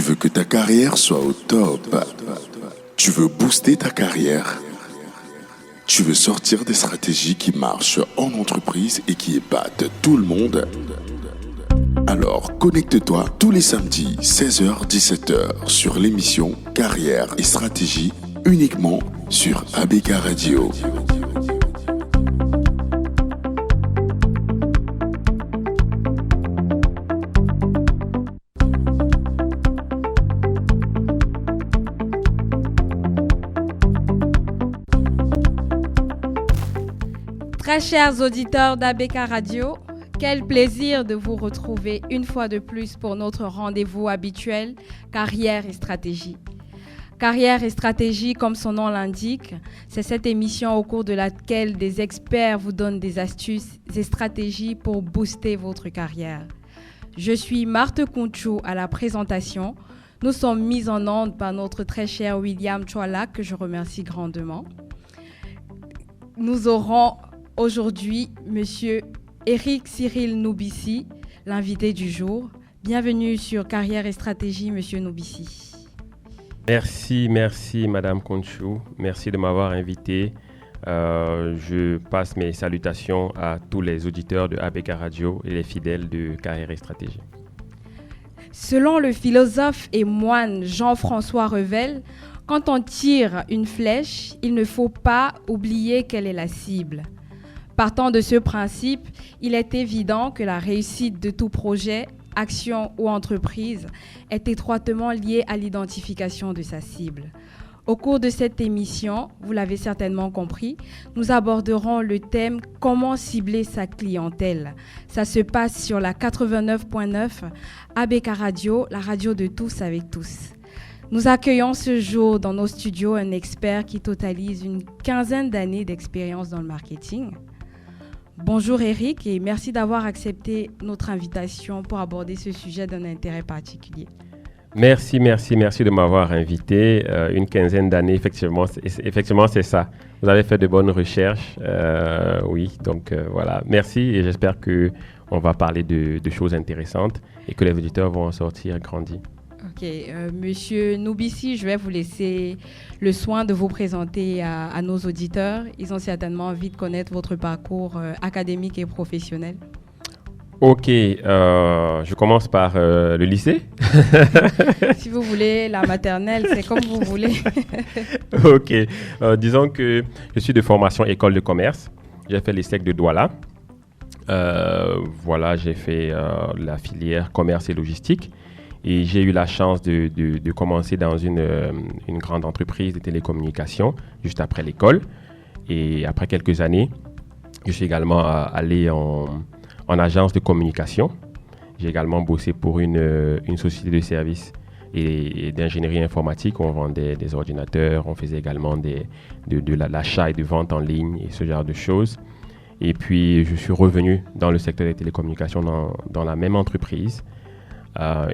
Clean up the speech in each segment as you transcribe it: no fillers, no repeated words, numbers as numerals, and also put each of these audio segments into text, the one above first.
veux que ta carrière soit au top. Tu veux booster ta carrière. Tu veux sortir des stratégies qui marchent en entreprise et qui épatent tout le monde. Alors connecte-toi tous les samedis 16h-17h sur l'émission Carrière et Stratégie uniquement sur ABK Radio. Très chers auditeurs d'ABK Radio, quel plaisir de vous retrouver une fois de plus pour notre rendez-vous habituel Carrière et Stratégie. Carrière et Stratégie, comme son nom l'indique, c'est cette émission au cours de laquelle des experts vous donnent des astuces et stratégies pour booster votre carrière. Je suis Marthe Kounchou à la présentation. Nous sommes mis en onde par notre très cher William Chouala, que je remercie grandement. Nous aurons aujourd'hui Monsieur Eric Cyril Noubissi, l'invité du jour. Bienvenue sur Carrière et Stratégie, Monsieur Noubissi. Merci Madame Kounchou. Merci de m'avoir invité. Je passe mes salutations à tous les auditeurs de ABK Radio et les fidèles de Carrière et Stratégie. Selon le philosophe et moine Jean-François Revel, quand on tire une flèche, il ne faut pas oublier quelle est la cible. Partant de ce principe, il est évident que la réussite de tout projet, action ou entreprise est étroitement liée à l'identification de sa cible. Au cours de cette émission, vous l'avez certainement compris, nous aborderons le thème « Comment cibler sa clientèle ». Ça se passe sur la 89.9 ABK Radio, la radio de tous avec tous. Nous accueillons ce jour dans nos studios un expert qui totalise une quinzaine d'années d'expérience dans le marketing. Bonjour Eric et merci d'avoir accepté notre invitation pour aborder ce sujet d'un intérêt particulier. Merci de m'avoir invité. Une quinzaine d'années, effectivement, c'est ça. Vous avez fait de bonnes recherches. Voilà. Merci et j'espère qu'on va parler de choses intéressantes et que les auditeurs vont en sortir grandis. Ok, Monsieur Noubissi, je vais vous laisser le soin de vous présenter à nos auditeurs. Ils ont certainement envie de connaître votre parcours académique et professionnel. Ok, je commence par le lycée. Si vous voulez, la maternelle, c'est comme vous voulez. Ok, disons que je suis de formation école de commerce. J'ai fait l'ESSEC de Douala. J'ai fait la filière commerce et logistique. Et j'ai eu la chance de commencer dans une grande entreprise de télécommunications juste après l'école. Et après quelques années, je suis également allé en agence de communication. J'ai également bossé pour une société de services et d'ingénierie informatique. On vendait des ordinateurs, on faisait également de l'achat et de vente en ligne et ce genre de choses. Et puis, je suis revenu dans le secteur des télécommunications dans la même entreprise.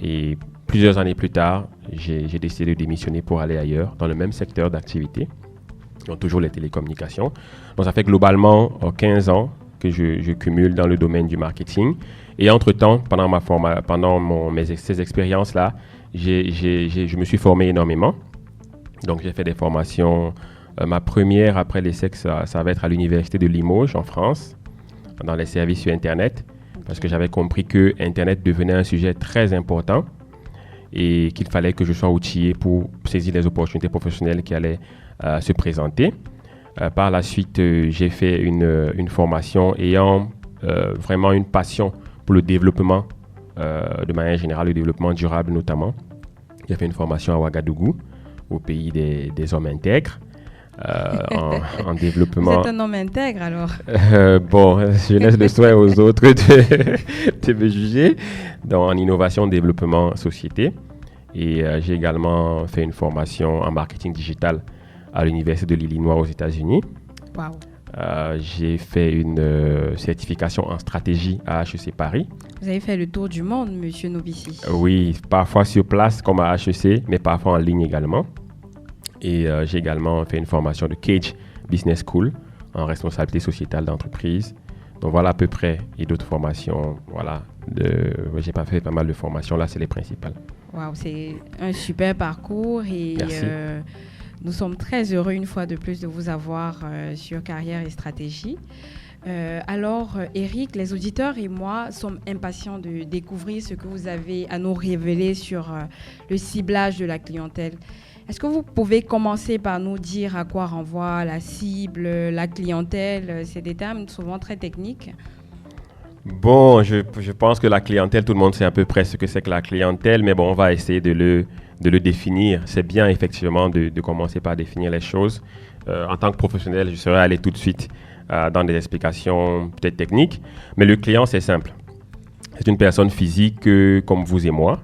Et plusieurs années plus tard, j'ai décidé de démissionner pour aller ailleurs, dans le même secteur d'activité, donc toujours les télécommunications. Donc ça fait globalement 15 ans que je cumule dans le domaine du marketing. Et entre-temps, pendant ces expériences-là, je me suis formé énormément. Donc j'ai fait des formations. Ma première après l'ESSEC, ça va être à l'université de Limoges en France, dans les services sur Internet. Parce que j'avais compris que Internet devenait un sujet très important et qu'il fallait que je sois outillé pour saisir les opportunités professionnelles qui allaient se présenter. Par la suite, j'ai fait une formation ayant vraiment une passion pour le développement, de manière générale, le développement durable notamment. J'ai fait une formation à Ouagadougou, au pays des hommes intègres. En développement. Vous êtes un homme intègre alors? Je laisse le soin aux autres de me juger. En innovation, développement, société. Et j'ai également fait une formation en marketing digital à l'Université de l'Illinois aux États-Unis. Wow. J'ai fait une certification en stratégie à HEC Paris. Vous avez fait le tour du monde, Monsieur Noubissi. Oui, parfois sur place comme à HEC, mais parfois en ligne également. Et j'ai également fait une formation de Cage Business School en responsabilité sociétale d'entreprise. Donc voilà à peu près. Et d'autres formations, voilà. J'ai pas fait pas mal de formations, là c'est les principales. Waouh, c'est un super parcours et Merci. nous sommes très heureux une fois de plus de vous avoir sur Carrière et Stratégie. Alors, Eric, les auditeurs et moi sommes impatients de découvrir ce que vous avez à nous révéler sur le ciblage de la clientèle. Est-ce que vous pouvez commencer par nous dire à quoi renvoie la cible, la clientèle? C'est des termes souvent très techniques. Bon, je pense que la clientèle, tout le monde sait à peu près ce que c'est que la clientèle, mais bon, on va essayer de le définir. C'est bien effectivement de commencer par définir les choses. En tant que professionnel, je serais allé tout de suite dans des explications peut-être techniques, mais le client, c'est simple. C'est une personne physique comme vous et moi,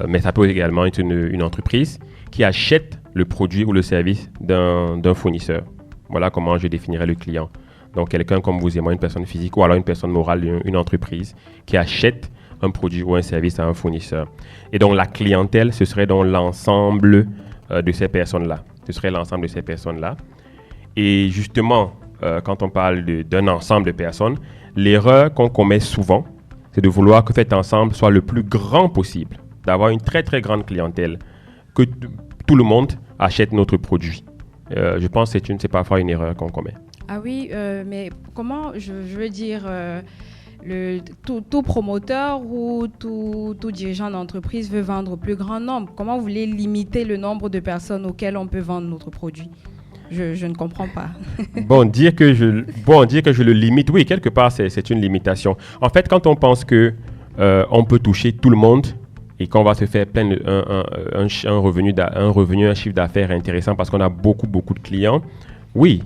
mais ça peut également être une entreprise qui achète le produit ou le service d'un fournisseur. Voilà comment je définirais le client. Donc, quelqu'un comme vous et moi, une personne physique ou alors une personne morale, une entreprise qui achète un produit ou un service à un fournisseur. Et donc, la clientèle, ce serait donc l'ensemble de ces personnes-là. Ce serait l'ensemble de ces personnes-là. Et justement, quand on parle d'un ensemble de personnes, l'erreur qu'on commet souvent, c'est de vouloir que cet ensemble soit le plus grand possible, d'avoir une très, très grande clientèle, que tout le monde achète notre produit. Je pense que c'est parfois une erreur qu'on commet. Ah oui, mais comment, je veux dire, tout promoteur ou tout dirigeant d'entreprise veut vendre au plus grand nombre. Comment vous voulez limiter le nombre de personnes auxquelles on peut vendre notre produit? Je ne comprends pas. Bon, dire que je le limite, oui, quelque part, c'est une limitation. En fait, quand on pense que on peut toucher tout le monde et qu'on va se faire un revenu, un chiffre d'affaires intéressant parce qu'on a beaucoup de clients, oui,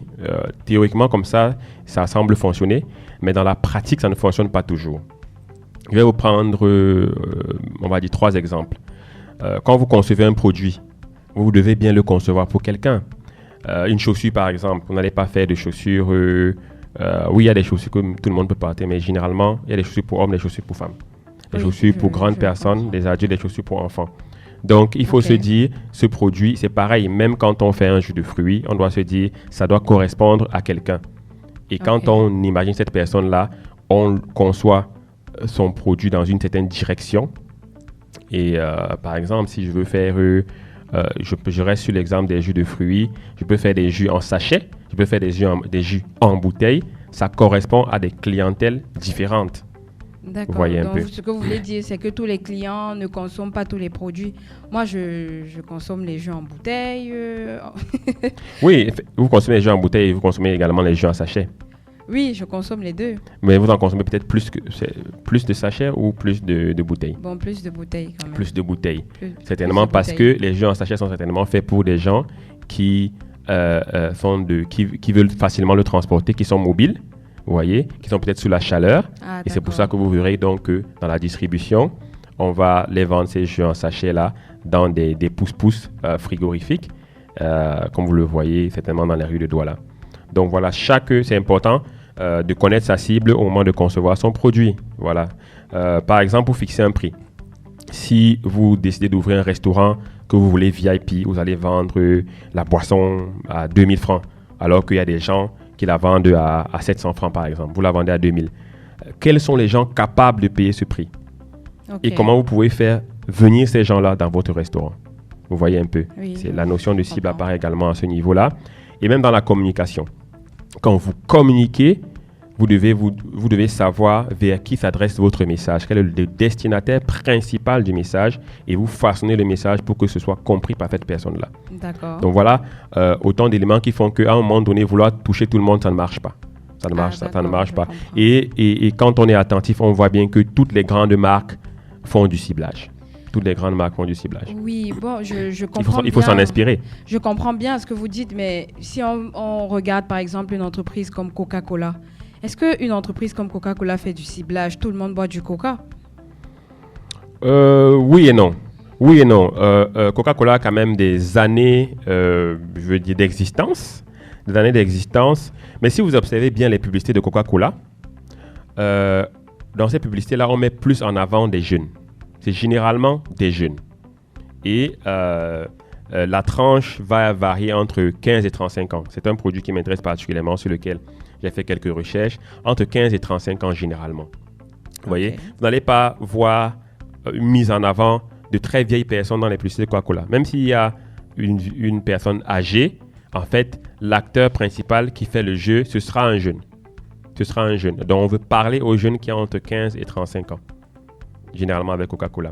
théoriquement, comme ça semble fonctionner, mais dans la pratique, ça ne fonctionne pas toujours. Je vais vous prendre, on va dire, 3 exemples. Quand vous concevez un produit, vous devez bien le concevoir pour quelqu'un. Une chaussure, par exemple, vous n'allez pas faire de chaussures... oui, il y a des chaussures que tout le monde peut porter, mais généralement, il y a des chaussures pour hommes, des chaussures pour femmes. Des chaussures pour grandes personnes, des adultes, des chaussures pour enfants. Donc, il faut se dire, ce produit, c'est pareil. Même quand on fait un jus de fruits, on doit se dire, ça doit correspondre à quelqu'un. Et quand on imagine cette personne-là, on conçoit son produit dans une certaine direction. Et par exemple, si je veux faire, je reste sur l'exemple des jus de fruits, je peux faire des jus en sachet, je peux faire des jus en bouteille. Ça correspond à des clientèles différentes. D'accord. Vous voyez un Donc, peu. ce que vous voulez dire, c'est que tous les clients ne consomment pas tous les produits. Moi, je consomme les jus en bouteille. Oui, vous consommez les jus en bouteille et vous consommez également les jus en sachet. Oui, je consomme les deux. Mais vous en consommez peut-être plus de sachets ou plus de bouteilles? Bon, plus de bouteilles quand même. Plus de bouteilles. plus Certainement de parce bouteilles. que les jus en sachet sont certainement faits pour des gens qui veulent facilement le transporter, qui sont mobiles, vous voyez, qui sont peut-être sous la chaleur. Ah, Et c'est pour ça que vous verrez donc que dans la distribution, on va les vendre ces jus en sachet là dans des pousse-pousse frigorifiques, comme vous le voyez certainement dans les rues de Douala. Donc voilà, c'est important de connaître sa cible au moment de concevoir son produit. Voilà. Par exemple, pour fixer un prix. Si vous décidez d'ouvrir un restaurant que vous voulez VIP, vous allez vendre la boisson à 2000 francs, alors qu'il y a des gens qui la vendent à 700 francs par exemple. Vous la vendez à 2000. Quels sont les gens capables de payer ce prix? Et comment vous pouvez faire venir ces gens-là dans votre restaurant? Vous voyez un peu. Oui, C'est la notion de cible apparaît également à ce niveau-là. Et même dans la communication. Quand vous communiquez, vous devez savoir vers qui s'adresse votre message, quel est le destinataire principal du message, et vous façonnez le message pour que ce soit compris par cette personne-là. D'accord. Donc voilà, autant d'éléments qui font qu'à un moment donné, vouloir toucher tout le monde, ça ne marche pas. Ça ne marche pas. Et quand on est attentif, on voit bien que toutes les grandes marques font du ciblage. Toutes les grandes marques font du ciblage. Oui, bon, je comprends Il faut s'en inspirer. Je comprends bien ce que vous dites, mais si on regarde par exemple une entreprise comme Coca-Cola, est-ce qu'une entreprise comme Coca-Cola fait du ciblage? Tout le monde boit du Coca? Oui et non. Oui et non. Coca-Cola a quand même des années, je veux dire, d'existence. Des années d'existence. Mais si vous observez bien les publicités de Coca-Cola, dans ces publicités-là, on met plus en avant des jeunes. C'est généralement des jeunes. Et la tranche va varier entre 15 et 35 ans. C'est un produit qui m'intéresse particulièrement, sur lequel j'ai fait quelques recherches. Entre 15 et 35 ans généralement. Vous voyez, vous n'allez pas voir mise en avant de très vieilles personnes dans les publicités de Coca-Cola. Même s'il y a une personne âgée, en fait, l'acteur principal qui fait le jeu, ce sera un jeune. Donc, on veut parler aux jeunes qui ont entre 15 et 35 ans, généralement avec Coca-Cola.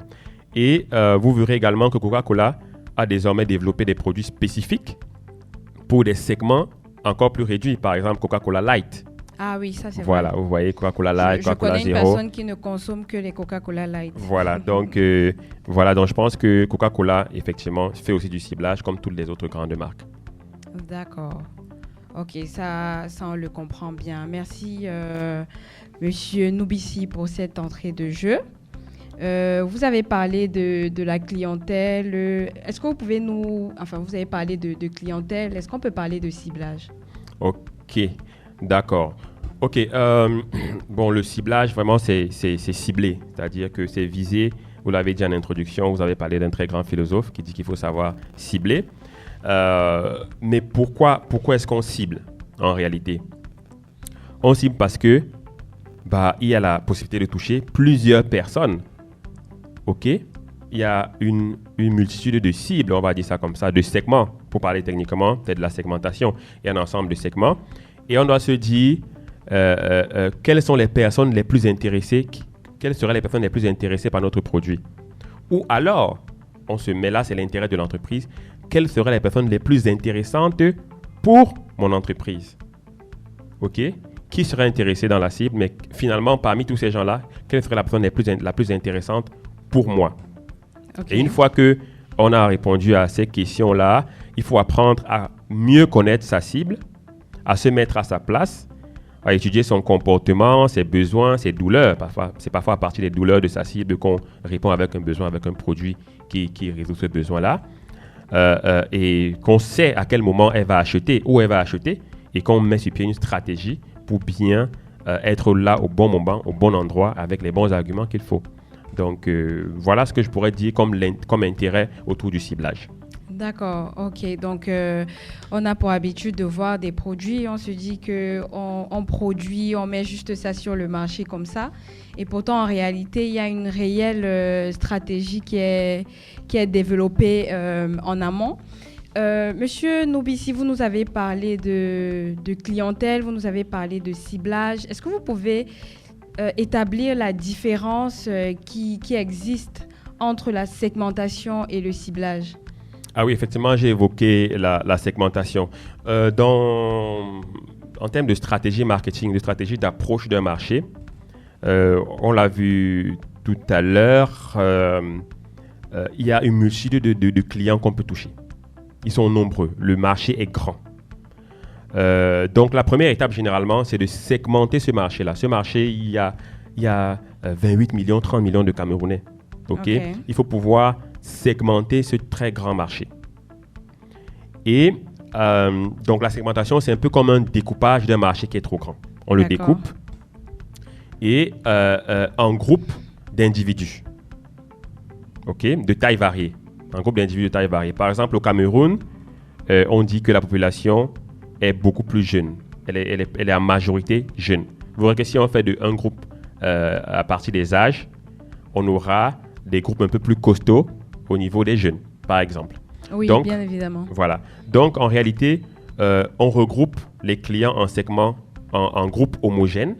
Et vous verrez également que Coca-Cola a désormais développé des produits spécifiques pour des segments encore plus réduits. Par exemple, Coca-Cola Light. Ah oui, ça c'est Voilà, vrai. vous voyez Coca-Cola Light, Coca-Cola Je connais Zero. une personne qui ne consomme que les Coca-Cola Light. Voilà, donc je pense que Coca-Cola, effectivement, fait aussi du ciblage comme toutes les autres grandes marques. D'accord. Ok, ça on le comprend bien. Merci, Monsieur Noubissi, pour cette entrée de jeu. Vous avez parlé de la clientèle. Est-ce que vous pouvez vous avez parlé de clientèle. Est-ce qu'on peut parler de ciblage? Ok, d'accord. Ok, le ciblage, vraiment, c'est ciblé. C'est-à-dire que c'est visé. Vous l'avez dit en introduction, vous avez parlé d'un très grand philosophe qui dit qu'il faut savoir cibler. Mais pourquoi est-ce qu'on cible en réalité? On cible parce que il y a la possibilité de toucher plusieurs personnes. Ok, il y a une multitude de cibles, on va dire ça comme ça, de segments. Pour parler techniquement, peut-être de la segmentation. Il y a un ensemble de segments. Et on doit se dire quelles sont les personnes les plus intéressées, quelles seraient les personnes les plus intéressées par notre produit. Ou alors, on se met là, c'est l'intérêt de l'entreprise, quelles seraient les personnes les plus intéressantes pour mon entreprise. Ok, qui serait intéressé dans la cible, mais finalement, parmi tous ces gens-là, quelle serait la personne la plus intéressante pour moi? Okay. Et une fois qu'on a répondu à ces questions-là, il faut apprendre à mieux connaître sa cible, à se mettre à sa place, à étudier son comportement, ses besoins, ses douleurs. C'est parfois à partir des douleurs de sa cible qu'on répond avec un besoin, avec un produit qui résout ce besoin-là. Et qu'on sait à quel moment elle va acheter, où elle va acheter, et qu'on met sur pied une stratégie pour bien être là au bon moment, au bon endroit, avec les bons arguments qu'il faut. Donc, voilà ce que je pourrais dire comme intérêt autour du ciblage. D'accord, ok. Donc, on a pour habitude de voir des produits, on se dit qu'on produit, on met juste ça sur le marché comme ça. Et pourtant, en réalité, il y a une réelle stratégie qui est développée en amont. Monsieur Noubissi, vous nous avez parlé de clientèle, vous nous avez parlé de ciblage. Est-ce que vous pouvez établir la différence qui existe entre la segmentation et le ciblage? Ah oui, effectivement, j'ai évoqué la segmentation. En termes de stratégie marketing, de stratégie d'approche d'un marché, on l'a vu tout à l'heure, il y a une multitude de clients qu'on peut toucher. Ils sont nombreux, le marché est grand. Donc la première étape généralement, c'est de segmenter ce marché-là. Ce marché, il y a 28 millions, 30 millions de Camerounais. Okay. Il faut pouvoir segmenter ce très grand marché. Et donc la segmentation, c'est un peu comme un découpage d'un marché qui est trop grand. On le découpe et en groupe d'individus, de taille variée. Un groupe d'individus de taille variée. Par exemple, au Cameroun, on dit que la population est beaucoup plus jeune. Elle est en majorité jeune. Vous verrez que si on fait un groupe à partir des âges, on aura des groupes un peu plus costauds au niveau des jeunes, par exemple. Oui, donc, bien évidemment. Voilà. Donc, en réalité, on regroupe les clients en segments, en groupes homogènes.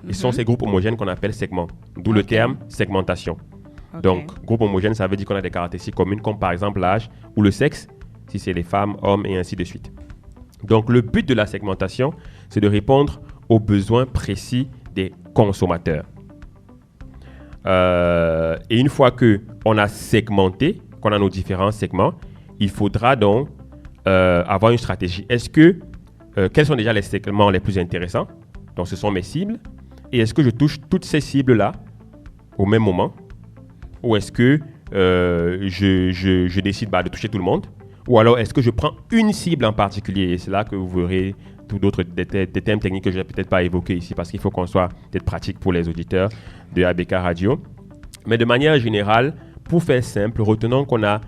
Et ce sont ces groupes homogènes qu'on appelle segments. D'où le terme segmentation. Donc, groupe homogène, ça veut dire qu'on a des caractéristiques communes, comme par exemple l'âge ou le sexe, si c'est les femmes, hommes, et ainsi de suite. Donc, le but de la segmentation, c'est de répondre aux besoins précis des consommateurs. Et une fois qu'on a segmenté, qu'on a nos différents segments, il faudra donc avoir une stratégie. Quels sont déjà les segments les plus intéressants? Donc, ce sont mes cibles. Et est-ce que je touche toutes ces cibles-là au même moment? Ou est-ce que je décide de toucher tout le monde? Ou alors, est-ce que je prends une cible en particulier? Et c'est là que vous verrez des thèmes techniques que je n'ai peut-être pas évoqués ici parce qu'il faut qu'on soit peut-être pratique pour les auditeurs de ABK Radio. Mais de manière générale, pour faire simple, retenons qu'on a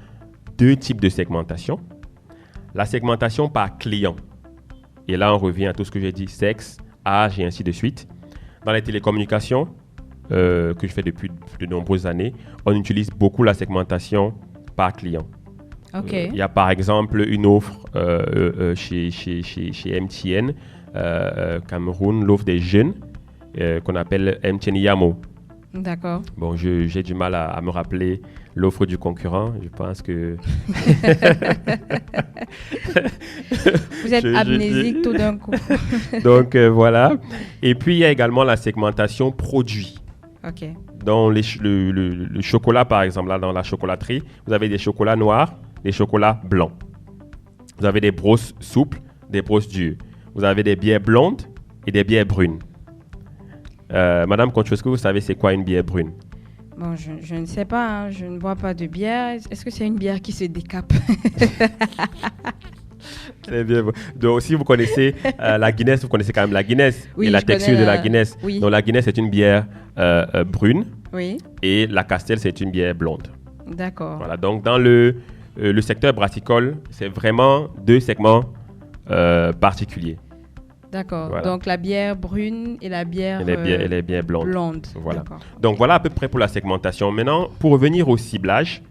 deux types de segmentation. La segmentation par client. Et là, on revient à tout ce que j'ai dit, sexe, âge et ainsi de suite. Dans les télécommunications, que je fais depuis de nombreuses années, on utilise beaucoup la segmentation par client. Ok. Il y a par exemple une offre chez MTN Cameroun, l'offre des jeunes qu'on appelle MTN Yamo. D'accord. Bon, j'ai du mal à me rappeler l'offre du concurrent. Je pense que... Vous êtes amnésique tout d'un coup. Donc, voilà. Et puis, il y a également la segmentation produit. Ok. Dans le chocolat, par exemple, là, dans la chocolaterie, vous avez des chocolats noirs, des chocolats blancs. Vous avez des brosses souples, des brosses dures. Vous avez des bières blondes et des bières brunes. Madame Concho, est-ce que vous savez c'est quoi une bière brune? Bon, je ne sais pas, hein, je ne bois pas de bière. Est-ce que c'est une bière qui se décape? Très bien. Donc, si vous connaissez la Guinness, vous connaissez quand même la Guinness Oui, et la je connais texture de la Guinness. Oui. Donc, la Guinness, c'est une bière brune Oui, et la Castel, c'est une bière blonde. d'accord. Voilà. Donc, dans le secteur brassicole, c'est vraiment deux segments particuliers. D'accord. Voilà. Donc la bière brune et la bière, Et les bières blondes. blonde. Voilà. D'accord. Donc, voilà à peu près pour la segmentation. Maintenant, pour revenir au ciblage,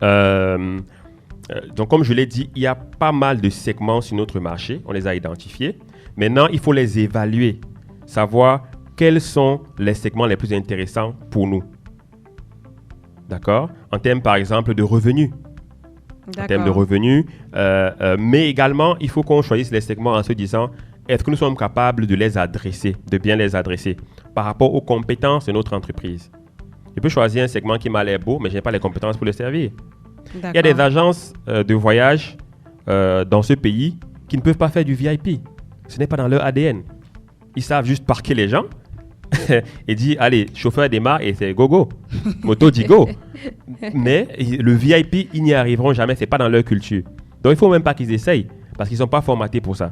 donc comme je l'ai dit, il y a pas mal de segments sur notre marché. On les a identifiés. Maintenant, il faut les évaluer, savoir quels sont les segments les plus intéressants pour nous. D'accord? En termes, par exemple, de revenus. En termes de revenus. Mais également, il faut qu'on choisisse les segments en se disant, est-ce que nous sommes capables de les adresser, de bien les adresser par rapport aux compétences de notre entreprise? Je peux choisir un segment qui m'a l'air beau, mais je n'ai pas les compétences pour le servir. D'accord. Il y a des agences de voyage dans ce pays qui ne peuvent pas faire du VIP. Ce n'est pas dans leur ADN. Ils savent juste parquer les gens et dire, allez, chauffeur démarre et c'est go-go. Moto dit go. Mais le VIP, ils n'y arriveront jamais. Ce n'est pas dans leur culture. Donc, il ne faut même pas qu'ils essayent parce qu'ils ne sont pas formatés pour ça.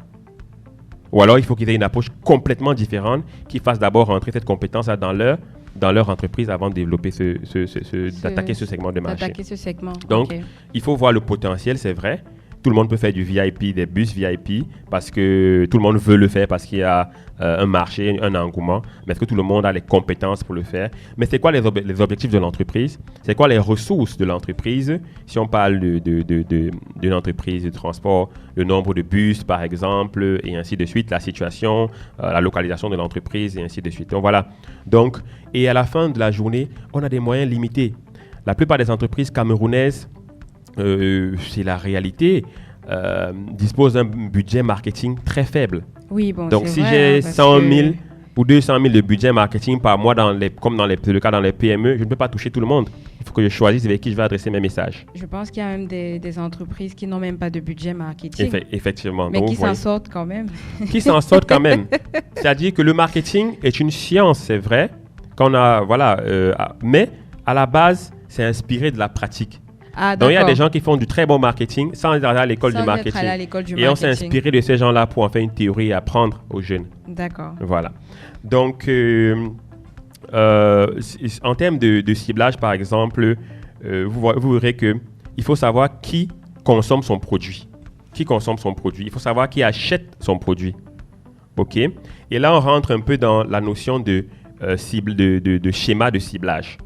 Ou alors, il faut qu'ils aient une approche complètement différente qui fasse d'abord rentrer cette compétence dans leur entreprise avant de développer d'attaquer ce segment de marché. D'attaquer ce segment. Donc, Ok. il faut voir le potentiel, c'est vrai. Tout le monde peut faire du VIP, des bus VIP, parce que tout le monde veut le faire, parce qu'il y a un marché, un engouement. Mais est-ce que tout le monde a les compétences pour le faire? Mais c'est quoi les objectifs de l'entreprise? C'est quoi les ressources de l'entreprise? Si on parle d'une entreprise de transport, le nombre de bus, par exemple, et ainsi de suite, la situation, la localisation de l'entreprise, et ainsi de suite. Donc, voilà. Donc, et à la fin de la journée, on a des moyens limités. La plupart des entreprises camerounaises, c'est la réalité, dispose d'un budget marketing très faible. Oui, bon, Donc, c'est si vrai, j'ai parce 100 000 que- ou 200 000 de budget marketing par mois, comme le cas dans les PME, je ne peux pas toucher tout le monde. Il faut que je choisisse avec qui je vais adresser mes messages. Je pense qu'il y a même des entreprises qui n'ont même pas de budget marketing, Effectivement. mais Donc, qui vous voyez, s'en sortent quand même. qui s'en sortent quand même. C'est-à-dire que le marketing est une science, c'est vrai, mais à la base, c'est inspiré de la pratique. Ah, Donc, il y a d'accord. des gens qui font du très bon marketing sans aller à l'école Sans du être marketing. allé à l'école du Et on s'est marketing. inspiré de ces gens-là pour en faire une théorie et apprendre aux jeunes. D'accord. Voilà. Donc, en termes de ciblage, par exemple, vous verrez qu'il faut savoir qui consomme son produit. Qui consomme son produit. Il faut savoir qui achète son produit. OK? Et là, on rentre un peu dans la notion de schéma de ciblage.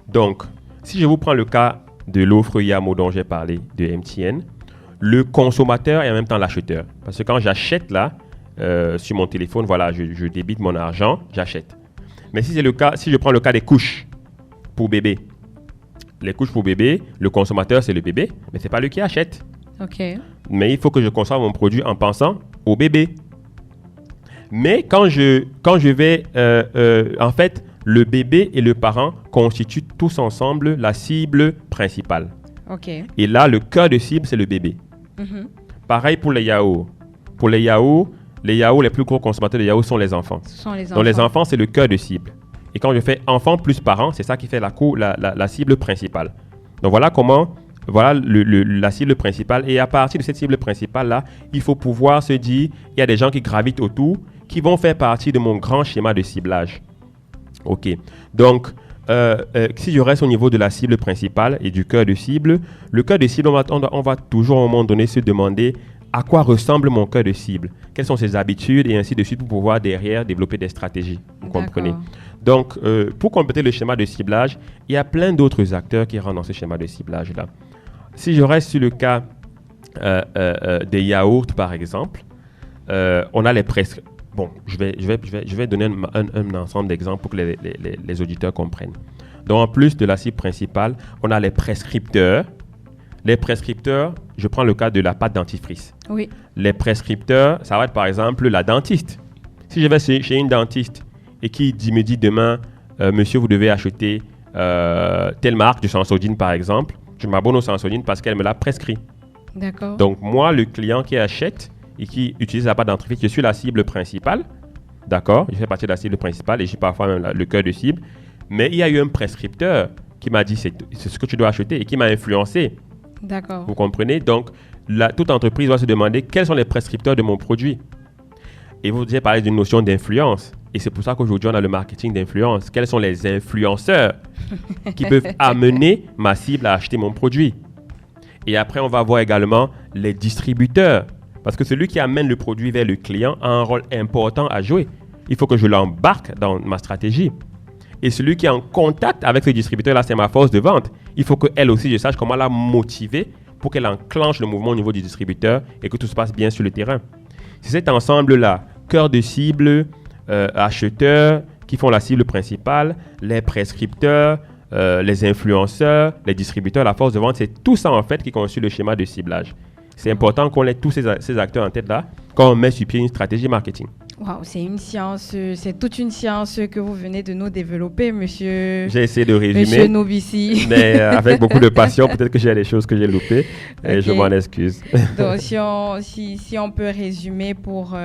Donc, si je vous prends le cas de l'offre Yamo dont j'ai parlé de MTN, le consommateur et en même temps l'acheteur. Parce que quand j'achète là, sur mon téléphone, voilà, je débite mon argent, j'achète. Mais si je prends le cas des couches pour bébé, les couches pour bébé, le consommateur c'est le bébé, mais c'est pas lui qui achète. Ok. Mais il faut que je consomme mon produit en pensant au bébé. Mais quand je vais, en fait, le bébé et le parent constituent tous ensemble la cible principale. Ok. Et là, le cœur de cible, c'est le bébé. Mhm. Pareil pour les yaourts. Pour les yaourts, les plus gros consommateurs de yaourts sont les enfants. Ce sont les enfants. Donc les enfants, c'est le cœur de cible. Et quand je fais enfant plus parent, c'est ça qui fait la cible principale. Donc voilà la cible principale. Et à partir de cette cible principale-là, il faut pouvoir se dire, il y a des gens qui gravitent autour, qui vont faire partie de mon grand schéma de ciblage. OK. Donc, si je reste au niveau de la cible principale et du cœur de cible, le cœur de cible, on va toujours à un moment donné se demander à quoi ressemble mon cœur de cible, quelles sont ses habitudes et ainsi de suite pour pouvoir derrière développer des stratégies. Vous comprenez? Donc, pour compléter le schéma de ciblage, il y a plein d'autres acteurs qui rentrent dans ce schéma de ciblage-là. Si je reste sur le cas des yaourts, par exemple, on a les prescripteurs. Bon, je vais donner un ensemble d'exemples pour que les auditeurs comprennent. Donc, en plus de la cible principale, on a les prescripteurs. Les prescripteurs, je prends le cas de la pâte dentifrice. Oui. Les prescripteurs, ça va être par exemple la dentiste. Si je vais chez une dentiste et qui me dit demain, monsieur, vous devez acheter telle marque de Sensodyne, par exemple, je m'abonne au Sensodyne parce qu'elle me l'a prescrit. D'accord. Donc, moi, le client qui achète et qui utilise la pâte dentifrice, je suis la cible principale. D'accord? Je fais partie de la cible principale et j'ai parfois même le cœur de cible. Mais il y a eu un prescripteur qui m'a dit c'est ce que tu dois acheter et qui m'a influencé. D'accord. Vous comprenez? Donc, toute entreprise doit se demander quels sont les prescripteurs de mon produit. Et vous avez parlé d'une notion d'influence. Et c'est pour ça qu'aujourd'hui, on a le marketing d'influence. Quels sont les influenceurs qui peuvent amener ma cible à acheter mon produit? Et après, on va voir également les distributeurs. Parce que celui qui amène le produit vers le client a un rôle important à jouer. Il faut que je l'embarque dans ma stratégie. Et celui qui est en contact avec ce distributeur-là, c'est ma force de vente. Il faut qu'elle aussi, je sache comment la motiver pour qu'elle enclenche le mouvement au niveau du distributeur et que tout se passe bien sur le terrain. C'est cet ensemble-là, cœur de cible, acheteurs qui font la cible principale, les prescripteurs, les influenceurs, les distributeurs, la force de vente, c'est tout ça en fait qui constitue le schéma de ciblage. C'est important qu'on ait tous ces acteurs en tête là quand on met sur pied une stratégie marketing. Waouh, c'est une science, c'est toute une science que vous venez de nous développer, monsieur. J'ai essayé de résumer. Monsieur Novici. Mais avec beaucoup de passion, peut-être que j'ai des choses que j'ai loupées et je m'en excuse. Donc, si on peut résumer pour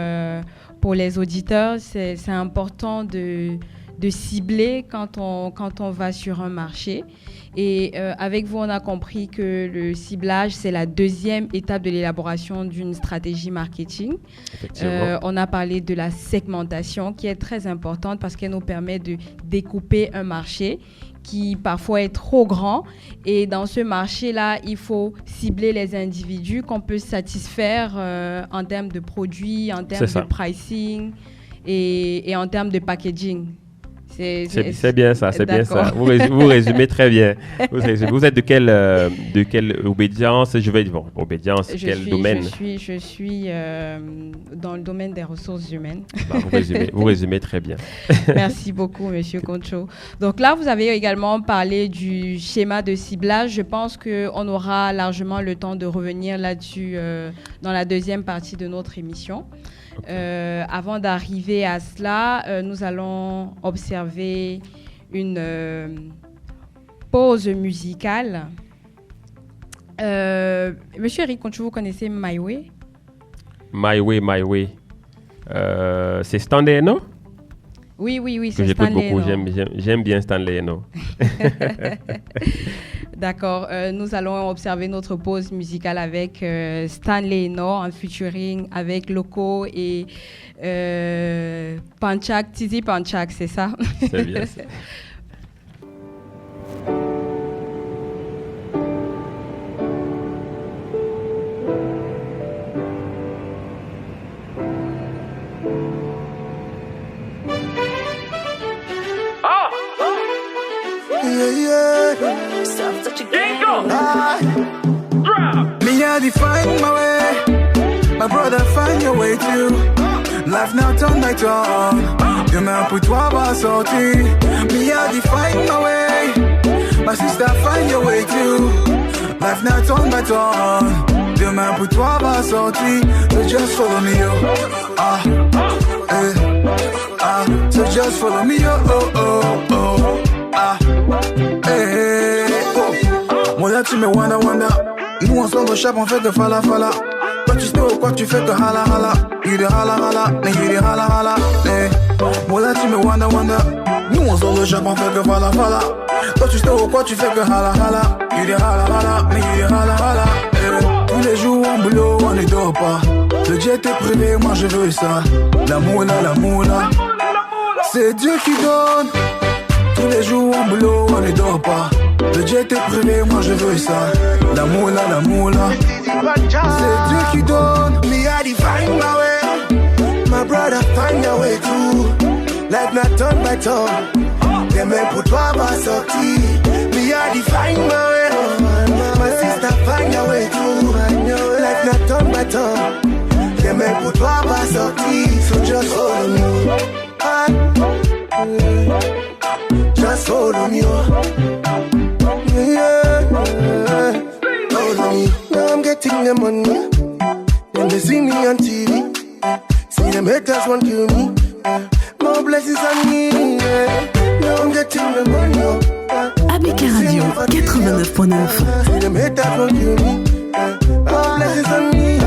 les auditeurs, c'est important de cibler quand on va sur un marché. Et avec vous, on a compris que le ciblage, c'est la deuxième étape de l'élaboration d'une stratégie marketing. On a parlé de la segmentation qui est très importante parce qu'elle nous permet de découper un marché qui parfois est trop grand. Et dans ce marché-là, il faut cibler les individus qu'on peut satisfaire en termes de produits, en termes de pricing et en termes de packaging. C'est bien ça, c'est bien ça. Vous résumez très bien. Vous êtes de quelle obédience? Je vais dire, obédience, quel domaine? Je suis dans le domaine des ressources humaines. Bah, vous résumez très bien. Merci beaucoup, monsieur Concho. Donc là, vous avez également parlé du schéma de ciblage. Je pense qu'on aura largement le temps de revenir là-dessus dans la deuxième partie de notre émission. Avant d'arriver à cela, nous allons observer une pause musicale. Monsieur Eric Concho, vous connaissez My Way? My Way. C'est Stanley Eno? Oui, c'est Stanley Eno. J'aime bien Stanley Eno. D'accord. Nous allons observer notre pause musicale avec Stanley Eno en featuring avec Loco et Panchak, Tizi Panchak, c'est ça? C'est bien ça. Me, I define my way. My brother, find your way too. Life now turn by turn. Demain pour toi va sortir. Me, I define my way. My sister, find your way too. Life now turn by turn. Demain pour toi va sortir. So just follow me, yo. So just follow me, yo. Moi là tu me wanda. Nous on sort de chape, on fait que fala. Toi tu sais ou quoi tu fais que hala. You de hala, you de hala. Moi là tu me wanda. Nous on sort de chape, on fait que fala. Toi tu sais ou quoi tu fais que hala. You de hala, you de hala. Tous les jours en boulot, on ne dort pas. Le jet est privé, moi je veux ça. L'amour là. C'est Dieu qui donne. Tous les jours en boulot, on ne dort pas. Le jet est privé, moi je veux ça. La moula, c'est Dieu qui donne. Me I define my way. My brother find your way too. Life not turn by turn. Les mains pour toi va sortir. Me I define my way. My sister find your way too. Life not turn by turn. Les mains pour toi va sortir. So just follow me. Just follow me. Follow me. Now I'm getting the money. When they see me on TV, see them haters want kill me. More blessings on me. Now I'm getting the money. ABK Radio 89.9. See them haters want kill me. More blessings on me.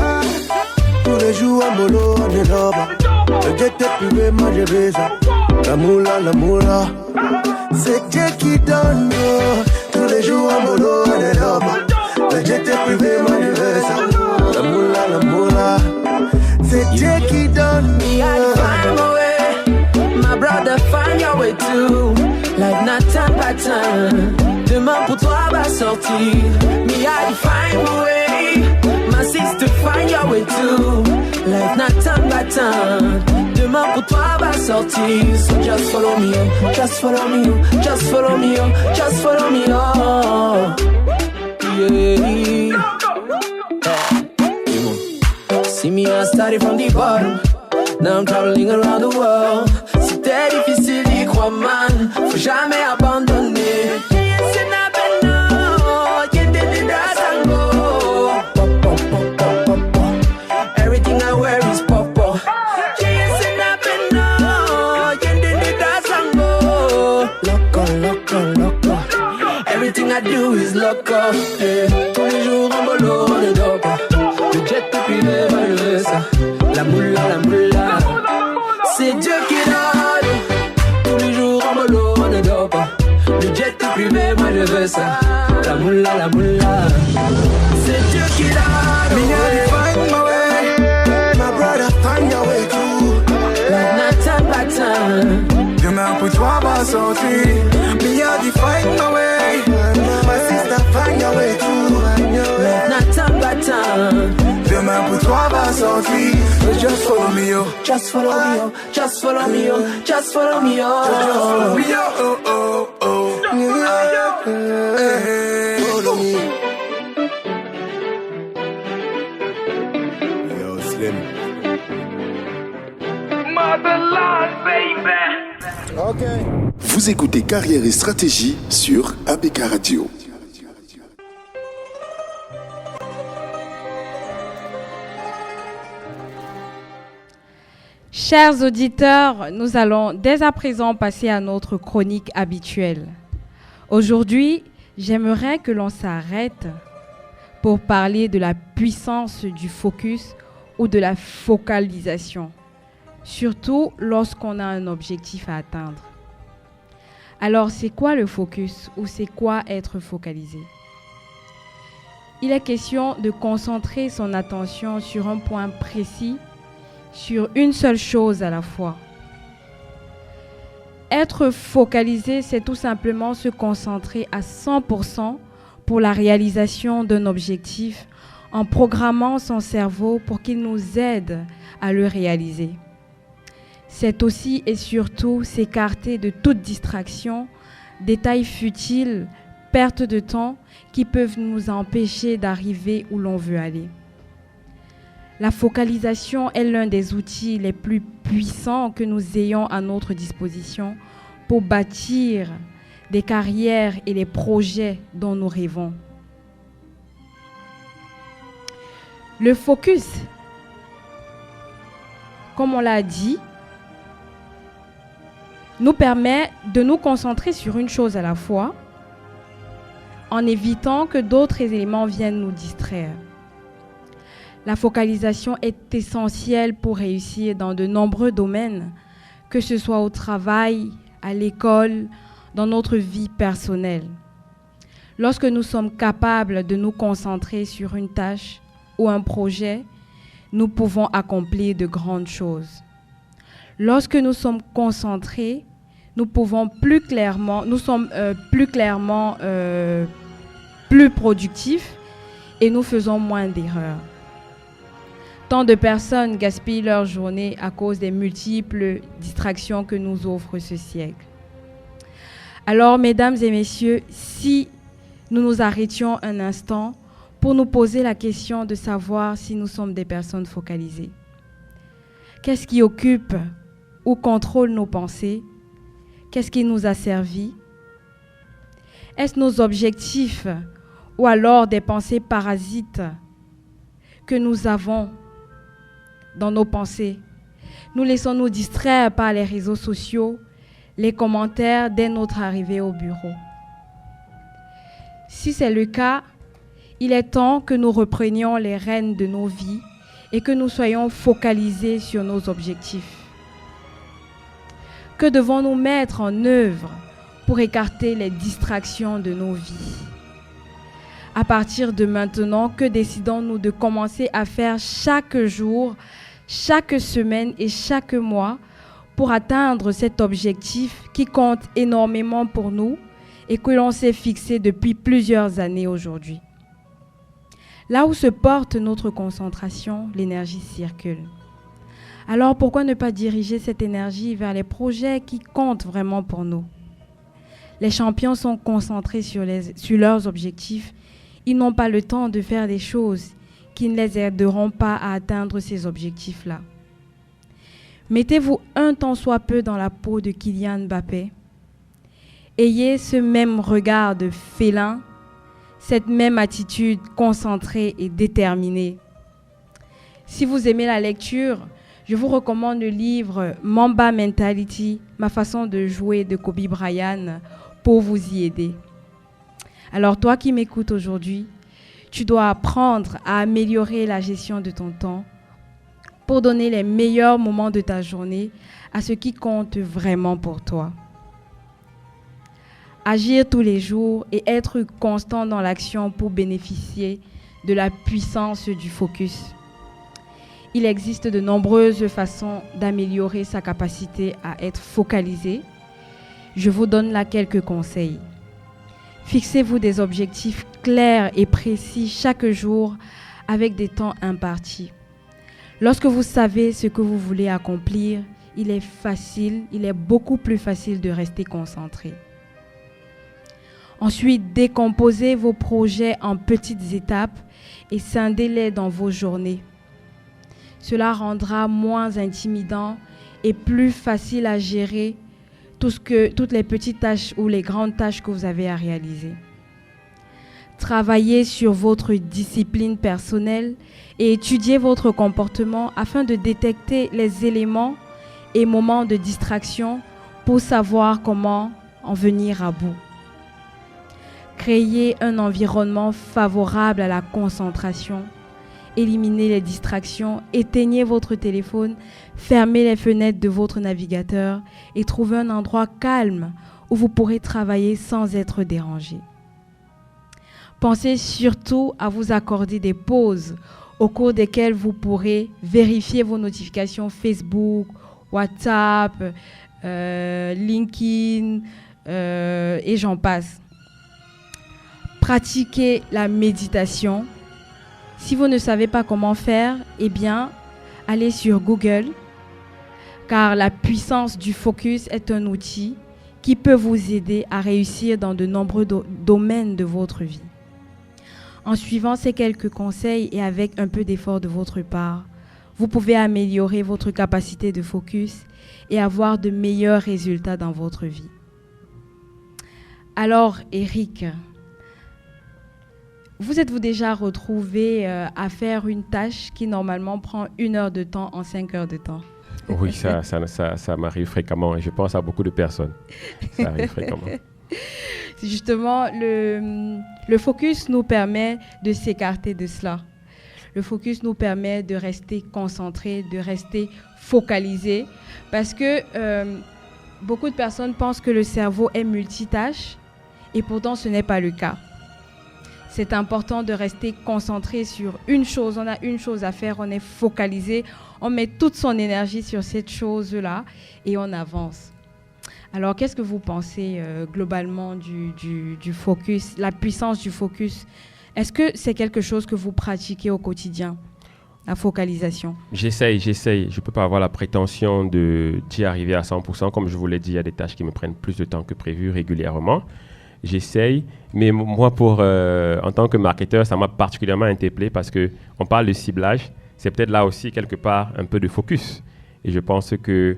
Tous les jours en bolo, on est là-bas. Le jet est privé, moi je vais ça. La moula. C'est Dieu qui donne. Tous les jours en bolo, on est là-bas. Le jet est privé, moi je vais ça. La moula. C'est Dieu qui donne. Me, I find my way. My brother, find your way too. Life not time by time. Demain pour toi va sortir. Me, I find my way. My sister, find your way too. Life not time by time. Demain pour toi va sortir. So just follow me, oh. Just follow me, oh. Just follow me, oh. Just follow me, oh. Yeah. See me, I started from the bottom. Now I'm traveling around the world. C'était difficile d'y croire, man. Faut jamais abandonner. Everything I wear is pop-up. Loco. Everything I do is loco. Yeah. Tous les jours en bolo, on ne dort pas. Le jet est privé, moi je veux ça. La moula. C'est Dieu qui donne. Tous les jours en bolo, on ne dort pas. Le jet est privé, moi je veux ça. La moula. C'est Dieu qui donne. Me I find my way. My brother find your way too. Like not time by time. Demain pour toi va sortir. Me I find my way. My sister find your way too. Like not time by time. Demain pour toi va sortir. Just follow me, yo. Just follow me, oh. Just follow me, oh. Just follow me, oh. Just follow me, yo. Oh. Hey. Follow me. Yo, Slim. Motherland, baby. Okay. Vous écoutez Carrière et Stratégie sur ABK Radio. Chers auditeurs, nous allons dès à présent passer à notre chronique habituelle. Aujourd'hui, j'aimerais que l'on s'arrête pour parler de la puissance du focus ou de la focalisation, surtout lorsqu'on a un objectif à atteindre. Alors, c'est quoi le focus ou c'est quoi être focalisé ? Il est question de concentrer son attention sur un point précis, sur une seule chose à la fois. Être focalisé, c'est tout simplement se concentrer à 100% pour la réalisation d'un objectif en programmant son cerveau pour qu'il nous aide à le réaliser. C'est aussi et surtout s'écarter de toute distraction, détails futiles, perte de temps qui peuvent nous empêcher d'arriver où l'on veut aller. La focalisation est l'un des outils les plus puissants que nous ayons à notre disposition pour bâtir des carrières et les projets dont nous rêvons. Le focus, comme on l'a dit, nous permet de nous concentrer sur une chose à la fois en évitant que d'autres éléments viennent nous distraire. La focalisation est essentielle pour réussir dans de nombreux domaines, que ce soit au travail, à l'école, dans notre vie personnelle. Lorsque nous sommes capables de nous concentrer sur une tâche ou un projet, nous pouvons accomplir de grandes choses. Lorsque nous sommes concentrés, nous sommes plus productifs et nous faisons moins d'erreurs. Tant de personnes gaspillent leur journée à cause des multiples distractions que nous offre ce siècle. Alors, mesdames et messieurs, si nous nous arrêtions un instant pour nous poser la question de savoir si nous sommes des personnes focalisées. Qu'est-ce qui occupe ou contrôle nos pensées? Qu'est-ce qui nous a servi? Est-ce nos objectifs ou alors des pensées parasites que nous avons dans nos pensées? Nous laissons-nous distraire par les réseaux sociaux, les commentaires dès notre arrivée au bureau? Si c'est le cas, il est temps que nous reprenions les rênes de nos vies et que nous soyons focalisés sur nos objectifs. Que devons-nous mettre en œuvre pour écarter les distractions de nos vies? À partir de maintenant, que décidons-nous de commencer à faire chaque jour, chaque semaine et chaque mois pour atteindre cet objectif qui compte énormément pour nous et que l'on s'est fixé depuis plusieurs années aujourd'hui? Là où se porte notre concentration, l'énergie circule. Alors pourquoi ne pas diriger cette énergie vers les projets qui comptent vraiment pour nous? Les champions sont concentrés sur leurs objectifs. Ils n'ont pas le temps de faire des choses qui ne les aideront pas à atteindre ces objectifs-là. Mettez-vous un tant soit peu dans la peau de Kylian Mbappé. Ayez ce même regard de félin, cette même attitude concentrée et déterminée. Si vous aimez la lecture, je vous recommande le livre Mamba Mentality, ma façon de jouer de Kobe Bryant, pour vous y aider. Alors toi qui m'écoutes aujourd'hui, tu dois apprendre à améliorer la gestion de ton temps pour donner les meilleurs moments de ta journée à ce qui compte vraiment pour toi. Agir tous les jours et être constant dans l'action pour bénéficier de la puissance du focus. Il existe de nombreuses façons d'améliorer sa capacité à être focalisé. Je vous donne là quelques conseils. Fixez-vous des objectifs clairs et précis chaque jour avec des temps impartis. Lorsque vous savez ce que vous voulez accomplir, il est beaucoup plus facile de rester concentré. Ensuite, décomposez vos projets en petites étapes et scindez-les dans vos journées. Cela rendra moins intimidant et plus facile à gérer toutes les petites tâches ou les grandes tâches que vous avez à réaliser. Travaillez sur votre discipline personnelle et étudiez votre comportement afin de détecter les éléments et moments de distraction pour savoir comment en venir à bout. Créez un environnement favorable à la concentration. Éliminez les distractions, éteignez votre téléphone, fermez les fenêtres de votre navigateur et trouvez un endroit calme où vous pourrez travailler sans être dérangé. Pensez surtout à vous accorder des pauses au cours desquelles vous pourrez vérifier vos notifications Facebook, WhatsApp, LinkedIn et j'en passe. Pratiquez la méditation. Si vous ne savez pas comment faire, eh bien, allez sur Google, car la puissance du focus est un outil qui peut vous aider à réussir dans de nombreux domaines de votre vie. En suivant ces quelques conseils et avec un peu d'effort de votre part, vous pouvez améliorer votre capacité de focus et avoir de meilleurs résultats dans votre vie. Alors, Eric, vous êtes-vous déjà retrouvé à faire une tâche qui normalement prend 1 heure de temps en 5 heures de temps? Oui, ça m'arrive fréquemment et je pense à beaucoup de personnes. Ça arrive fréquemment. Justement, le focus nous permet de s'écarter de cela. Le focus nous permet de rester concentré, de rester focalisé, parce que beaucoup de personnes pensent que le cerveau est multitâche et pourtant ce n'est pas le cas. C'est important de rester concentré sur une chose. On a une chose à faire, on est focalisé, on met toute son énergie sur cette chose-là et on avance. Alors, qu'est-ce que vous pensez globalement du focus, la puissance du focus? Est-ce que c'est quelque chose que vous pratiquez au quotidien, la focalisation? J'essaye. Je ne peux pas avoir la prétention d'y arriver à 100%. Comme je vous l'ai dit, il y a des tâches qui me prennent plus de temps que prévu régulièrement. J'essaye, mais moi, en tant que marketeur, ça m'a particulièrement interpellé parce qu'on parle de ciblage. C'est peut-être là aussi, quelque part, un peu de focus. Et je pense que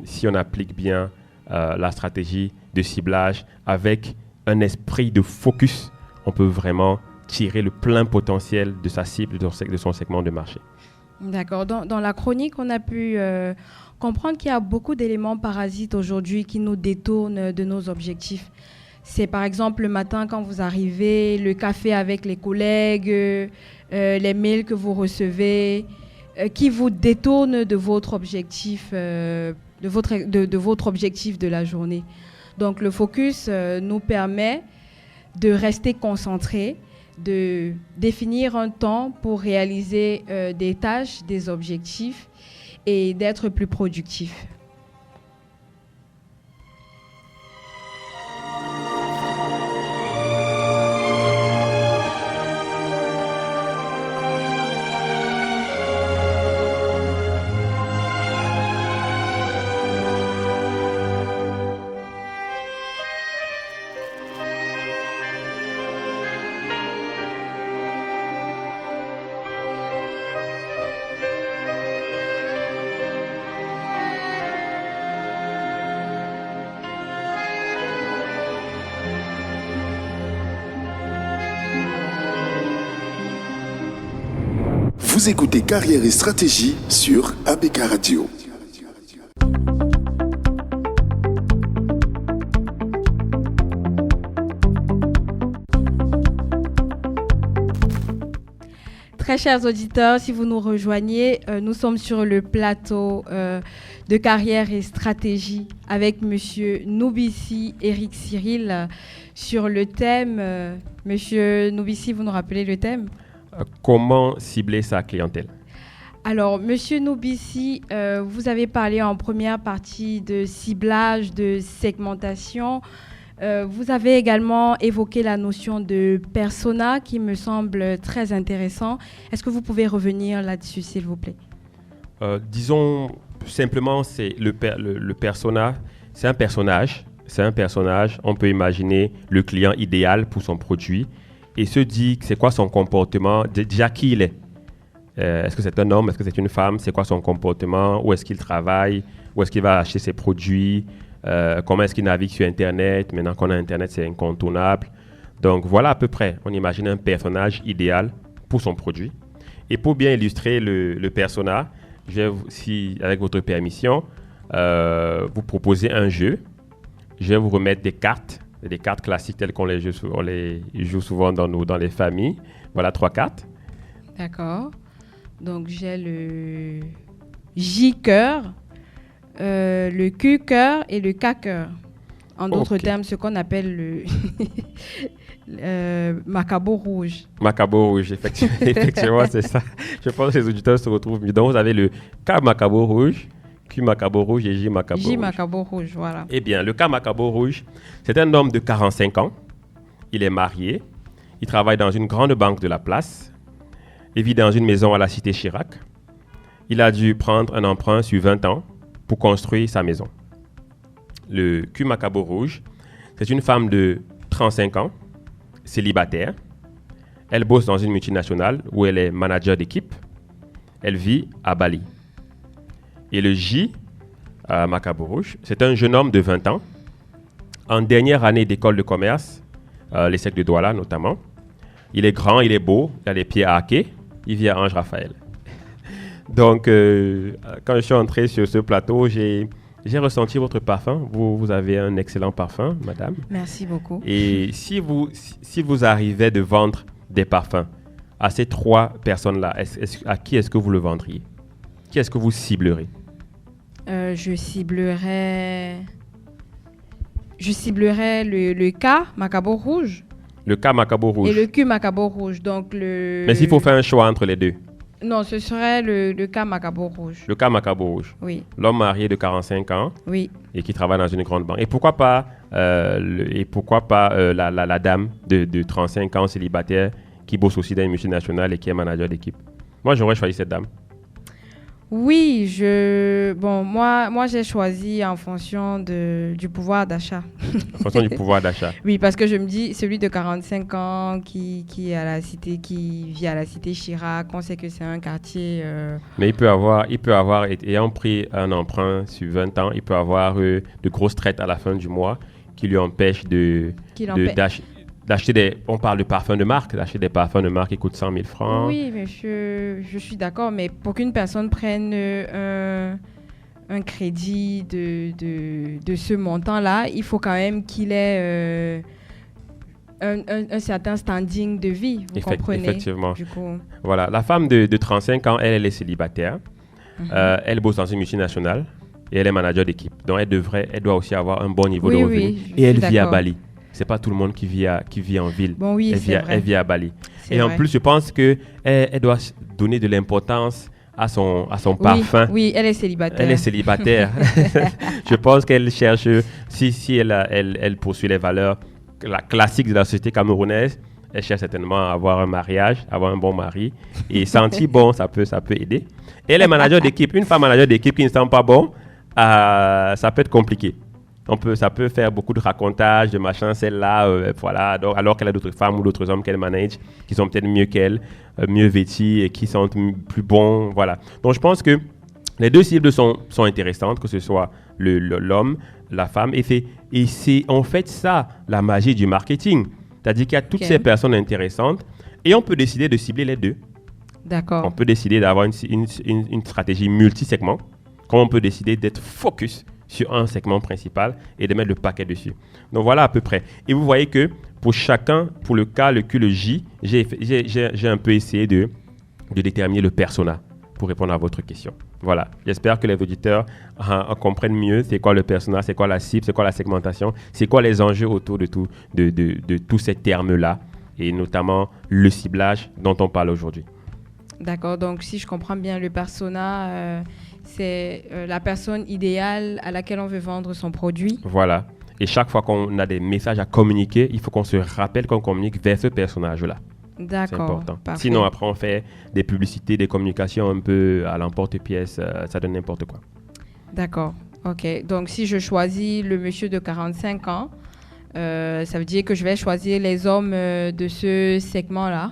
si on applique bien la stratégie de ciblage avec un esprit de focus, on peut vraiment tirer le plein potentiel de sa cible, de son segment de marché. D'accord. Dans la chronique, on a pu comprendre qu'il y a beaucoup d'éléments parasites aujourd'hui qui nous détournent de nos objectifs. C'est par exemple le matin quand vous arrivez, le café avec les collègues, les mails que vous recevez, qui vous détournent de votre objectif, de votre objectif de la journée. Donc le focus nous permet de rester concentré, de définir un temps pour réaliser des tâches, des objectifs et d'être plus productif. Vous écoutez Carrière et Stratégie sur ABK Radio. Très chers auditeurs, si vous nous rejoignez, nous sommes sur le plateau de Carrière et Stratégie avec Monsieur Noubissi Eric Cyril sur le thème. Monsieur Noubissi, vous nous rappelez le thème? Comment cibler sa clientèle? Alors, Monsieur Noubissi, vous avez parlé en première partie de ciblage, de segmentation. Vous avez également évoqué la notion de persona qui me semble très intéressant. Est-ce que vous pouvez revenir là-dessus, s'il vous plaît? Disons simplement, c'est le persona, c'est un personnage. C'est un personnage. On peut imaginer le client idéal pour son produit et se dit c'est quoi son comportement, déjà qui il est. Est-ce que c'est un homme, est-ce que c'est une femme, c'est quoi son comportement, où est-ce qu'il travaille, où est-ce qu'il va acheter ses produits, comment est-ce qu'il navigue sur Internet. Maintenant qu'on a Internet, c'est incontournable. Donc voilà à peu près, on imagine un personnage idéal pour son produit. Et pour bien illustrer le persona, je vais, avec votre permission, vous proposer un jeu. Je vais vous remettre des cartes classiques telles qu'on les joue souvent dans les familles. Voilà 3 cartes. D'accord. Donc j'ai le J-cœur, le Q-cœur et le K-cœur. En d'autres termes, ce qu'on appelle le Macabo rouge. Macabo rouge, effectivement, c'est ça. Je pense que les auditeurs se retrouvent mieux. Donc vous avez le K Macabo rouge, Q Macabo rouge et J Macabo rouge. J Macabo rouge, voilà. Eh bien, le K Macabo rouge, c'est un homme de 45 ans. Il est marié. Il travaille dans une grande banque de la place. Il vit dans une maison à la cité Chirac. Il a dû prendre un emprunt sur 20 ans pour construire sa maison. Le Q Macabo rouge, c'est une femme de 35 ans, célibataire. Elle bosse dans une multinationale où elle est manager d'équipe. Elle vit à Bali. Et le J Macabo rouge, c'est un jeune homme de 20 ans, en dernière année d'école de commerce, l'ESSEC de Douala notamment. Il est grand, il est beau, il a les pieds arqués, il vit à Ange-Raphaël. Donc, quand je suis entré sur ce plateau, j'ai ressenti votre parfum. Vous avez un excellent parfum, madame. Merci beaucoup. Et si vous arrivez de vendre des parfums à ces 3 personnes-là, à qui est-ce que vous le vendriez? Qui est-ce que vous ciblerez? Je ciblerais le K Macabo rouge. Le K Macabo rouge. Et le Q Macabo rouge. Donc Mais s'il faut faire un choix entre les deux. Non, ce serait le cas Macabo Rouge. Le cas Macabo Rouge. Oui, L'homme marié de 45 ans oui. et qui travaille dans une grande banque. Et pourquoi pas, la dame de 35 ans célibataire qui bosse aussi dans une multinationale et qui est manager d'équipe? Moi, j'aurais choisi cette dame. Oui, moi j'ai choisi en fonction du pouvoir d'achat. En fonction du pouvoir d'achat. Oui, parce que je me dis, celui de 45 ans qui vit à la cité Chirac, on sait que c'est un quartier... Mais il peut avoir, ayant pris un emprunt sur 20 ans, il peut avoir de grosses traites à la fin du mois qui lui empêchent d'acheter on parle de parfums de marque, d'acheter des parfums de marque qui coûtent 100 000 francs. Oui, monsieur, je suis d'accord, mais pour qu'une personne prenne un crédit de ce montant-là, il faut quand même qu'il ait un certain standing de vie, vous comprenez? Effectivement. Du coup. Voilà, la femme de 35 ans, elle est célibataire. Elle bosse dans une multinationale et elle est manager d'équipe. Donc, elle doit aussi avoir un bon niveau de revenu. Oui, et elle vit à Bali. C'est pas tout le monde qui vit en ville. Bon, oui, Elle vit à Bali. C'est et en vrai. plus, je pense qu'elle doit donner de l'importance à son parfum. Oui, elle est célibataire. Elle est célibataire. Je pense qu'elle cherche, si elle poursuit les valeurs classiques de la société camerounaise, elle cherche certainement à avoir un mariage, avoir un bon mari. Et sentir bon, ça peut aider. Et elle est manager d'équipe. Une femme manager d'équipe qui ne sent pas bon, ça peut être compliqué. Ça peut faire beaucoup de racontages, de machin, celle-là, voilà. Donc, alors qu'elle a d'autres femmes ou d'autres hommes qu'elle manage, qui sont peut-être mieux qu'elle, mieux vêtis et qui sont plus bons, voilà. Donc, je pense que les deux cibles sont intéressantes, que ce soit l'homme, la femme. Et c'est en fait ça, la magie du marketing. C'est-à-dire qu'il y a toutes ces personnes intéressantes et on peut décider de cibler les deux. D'accord. On peut décider d'avoir une stratégie multi-segment, comme on peut décider d'être focus sur un segment principal et de mettre le paquet dessus. Donc voilà à peu près. Et vous voyez que pour chacun, pour le K, le Q, le J, j'ai un peu essayé de déterminer le persona pour répondre à votre question. Voilà. J'espère que les auditeurs comprennent mieux c'est quoi le persona, c'est quoi la cible, c'est quoi la segmentation, c'est quoi les enjeux autour de tous ces termes-là et notamment le ciblage dont on parle aujourd'hui. D'accord. Donc, si je comprends bien, le persona... c'est la personne idéale à laquelle on veut vendre son produit. Voilà. Et chaque fois qu'on a des messages à communiquer, il faut qu'on se rappelle qu'on communique vers ce personnage-là. D'accord. C'est important. Parfait. Sinon, après, on fait des publicités, des communications un peu à l'emporte-pièce. Ça donne n'importe quoi. D'accord. OK. Donc, si je choisis le monsieur de 45 ans, ça veut dire que je vais choisir les hommes de ce segment-là.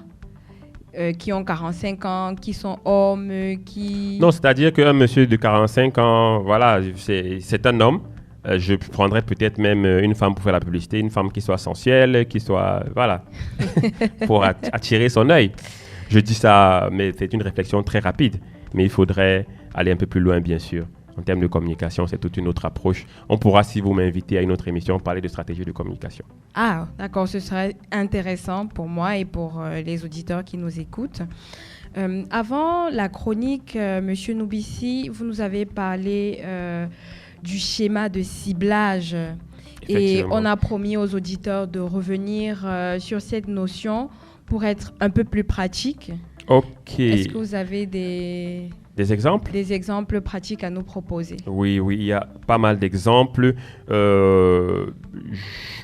Qui ont 45 ans, qui sont hommes, qui... Non, c'est-à-dire qu'un monsieur de 45 ans, voilà, c'est un homme. Je prendrais peut-être même une femme pour faire la publicité, une femme qui soit sensuelle, qui soit... Voilà, pour attirer son œil. Je dis ça, mais c'est une réflexion très rapide. Mais il faudrait aller un peu plus loin, bien sûr. En termes de communication, c'est toute une autre approche. On pourra, si vous m'invitez à une autre émission, parler de stratégie de communication. Ah, d'accord. Ce serait intéressant pour moi et pour les auditeurs qui nous écoutent. Avant la chronique, Monsieur Noubissi, vous nous avez parlé du schéma de ciblage. Et on a promis aux auditeurs de revenir sur cette notion pour être un peu plus pratique. OK. Est-ce que vous avez des exemples? Des exemples pratiques à nous proposer. Oui, il y a pas mal d'exemples. Je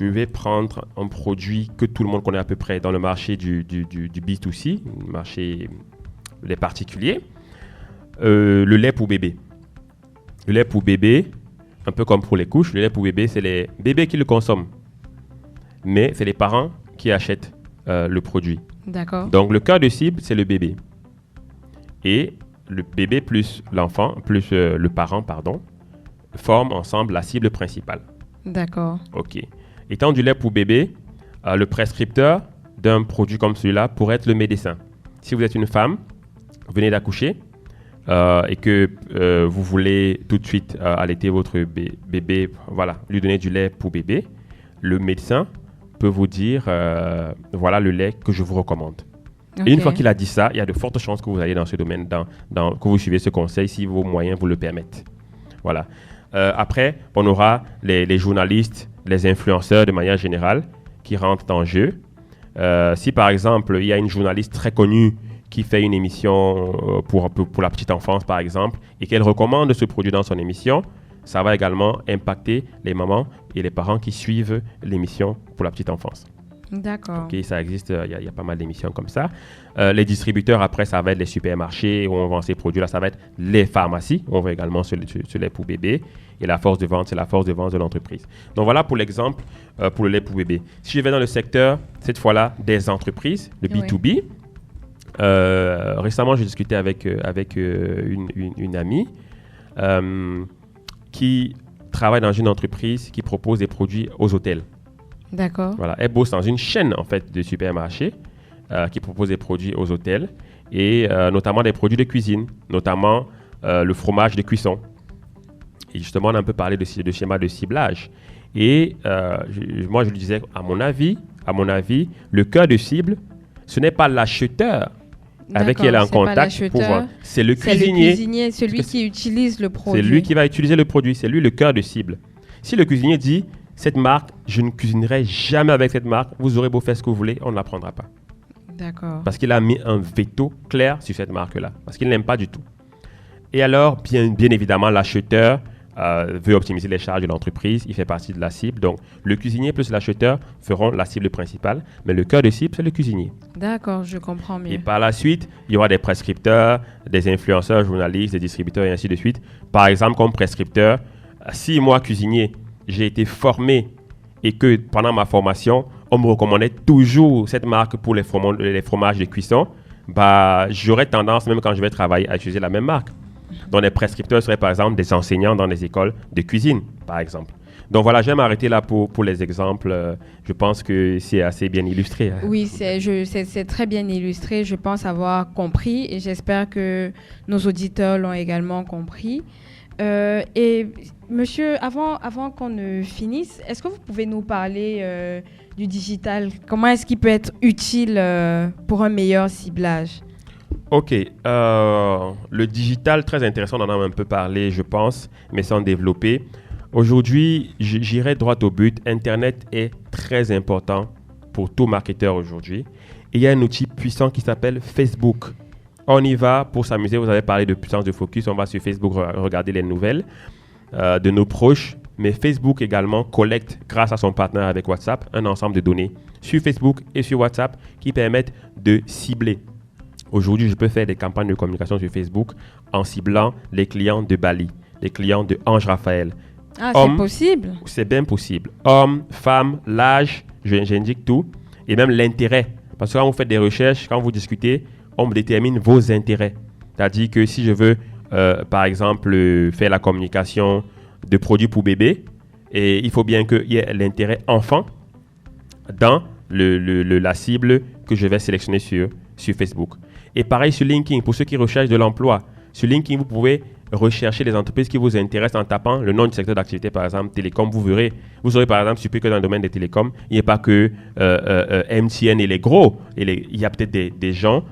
vais prendre un produit que tout le monde connaît à peu près dans le marché du B2C, le marché des particuliers. Le lait pour bébé. Le lait pour bébé, un peu comme pour les couches, le lait pour bébé, c'est les bébés qui le consomment. Mais c'est les parents qui achètent le produit. D'accord. Donc, le cœur de cible, c'est le bébé. Et le bébé plus l'enfant, plus le parent, forment ensemble la cible principale. D'accord. OK. Étant du lait pour bébé, le prescripteur d'un produit comme celui-là pourrait être le médecin. Si vous êtes une femme, vous venez d'accoucher et que vous voulez tout de suite allaiter votre bébé, voilà, lui donner du lait pour bébé, le médecin peut vous dire, voilà le lait que je vous recommande. Okay. Et une fois qu'il a dit ça, il y a de fortes chances que vous allez dans ce domaine, que vous suivez ce conseil si vos moyens vous le permettent. Voilà. Après, on aura les journalistes, les influenceurs de manière générale qui rentrent en jeu. Si par exemple, il y a une journaliste très connue qui fait une émission pour la petite enfance, par exemple, et qu'elle recommande ce produit dans son émission, ça va également impacter les mamans et les parents qui suivent l'émission pour la petite enfance. D'accord. Okay, ça existe, il y a pas mal d'émissions comme ça. Les distributeurs, après, ça va être les supermarchés où on vend ces produits-là. Ça va être les pharmacies où on va également sur le lait pour bébé. Et la force de vente, c'est la force de vente de l'entreprise. Donc voilà pour l'exemple pour le lait pour bébé. Si je vais dans le secteur, cette fois-là, des entreprises, le B2B. Récemment, j'ai discuté avec une amie qui travaille dans une entreprise qui propose des produits aux hôtels. D'accord. Voilà, elle bosse dans une chaîne en fait de supermarchés qui propose des produits aux hôtels et notamment des produits de cuisine, notamment le fromage de cuisson. Et justement, on a un peu parlé de schéma de ciblage. Et moi, je lui disais, à mon avis, le cœur de cible, ce n'est pas l'acheteur avec qui elle est en contact pour voir. C'est le cuisinier. Celui qui utilise le produit. C'est lui qui va utiliser le produit. C'est lui le cœur de cible. Si le cuisinier dit, cette marque, je ne cuisinerai jamais avec cette marque, vous aurez beau faire ce que vous voulez, on ne la prendra pas. D'accord. Parce qu'il a mis un veto clair sur cette marque-là. Parce qu'il n'aime pas du tout. Et alors, bien évidemment, l'acheteur veut optimiser les charges de l'entreprise. Il fait partie de la cible. Donc, le cuisinier plus l'acheteur feront la cible principale. Mais le cœur de cible, c'est le cuisinier. D'accord, je comprends mieux. Et par la suite, il y aura des prescripteurs, des influenceurs, journalistes, des distributeurs et ainsi de suite. Par exemple, comme prescripteur, si moi, cuisinier, j'ai été formé et que pendant ma formation, on me recommandait toujours cette marque pour les fromages de cuisson, j'aurais tendance, même quand je vais travailler, à utiliser la même marque. Donc, les prescripteurs seraient par exemple des enseignants dans des écoles de cuisine, par exemple. Donc voilà, je vais m'arrêter là pour les exemples. Je pense que c'est assez bien illustré. Oui, c'est très bien illustré. Je pense avoir compris et j'espère que nos auditeurs l'ont également compris. Et monsieur, avant qu'on ne finisse, est-ce que vous pouvez nous parler du digital? Comment est-ce qu'il peut être utile pour un meilleur ciblage? Ok, le digital, très intéressant, on en a un peu parlé, je pense, mais sans développer. Aujourd'hui, j'irai droit au but. Internet est très important pour tout marketeur aujourd'hui. Et il y a un outil puissant qui s'appelle Facebook. On y va pour s'amuser. Vous avez parlé de puissance de focus. On va sur Facebook regarder les nouvelles de nos proches. Mais Facebook également collecte, grâce à son partenaire avec WhatsApp, un ensemble de données sur Facebook et sur WhatsApp qui permettent de cibler. Aujourd'hui, je peux faire des campagnes de communication sur Facebook en ciblant les clients de Bali, les clients de Ange Raphaël. Ah, c'est possible? C'est bien possible. Hommes, femmes, l'âge, j'indique tout. Et même l'intérêt. Parce que quand vous faites des recherches, quand vous discutez, on détermine vos intérêts. C'est-à-dire que si je veux, par exemple, faire la communication de produits pour bébé, et il faut bien qu'il y ait l'intérêt enfant dans la cible que je vais sélectionner sur Facebook. Et pareil sur LinkedIn, pour ceux qui recherchent de l'emploi. Sur LinkedIn, vous pouvez rechercher les entreprises qui vous intéressent en tapant le nom du secteur d'activité, par exemple, télécom. Vous aurez par exemple surpris que dans le domaine des télécoms, il n'y a pas que MTN et les gros. Il y a peut-être des gens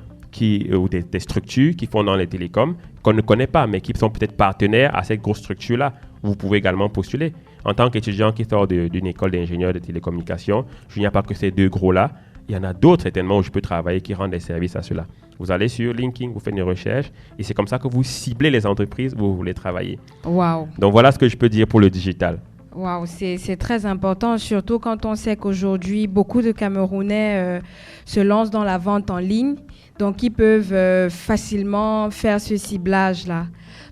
ou des structures qui font dans les télécoms qu'on ne connaît pas, mais qui sont peut-être partenaires à cette grosse structure-là. Vous pouvez également postuler. En tant qu'étudiant qui sort d'une école d'ingénieur de télécommunications, il n'y a pas que ces deux gros-là. Il y en a d'autres certainement où je peux travailler qui rendent des services à cela. Vous allez sur LinkedIn, vous faites une recherche et c'est comme ça que vous ciblez les entreprises où vous voulez travailler. Wow. Donc voilà ce que je peux dire pour le digital. Wow, c'est très important, surtout quand on sait qu'aujourd'hui, beaucoup de Camerounais se lancent dans la vente en ligne. Donc, ils peuvent facilement faire ce ciblage-là.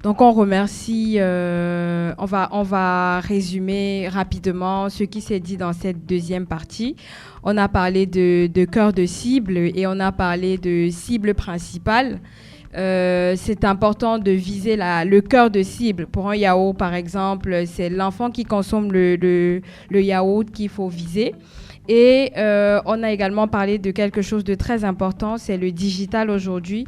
Donc, on remercie, on va résumer rapidement ce qui s'est dit dans cette deuxième partie. On a parlé de cœur de cible et on a parlé de cible principale. C'est important de viser le cœur de cible. Pour un yaourt, par exemple, c'est l'enfant qui consomme le yaourt qu'il faut viser. Et on a également parlé de quelque chose de très important, c'est le digital aujourd'hui,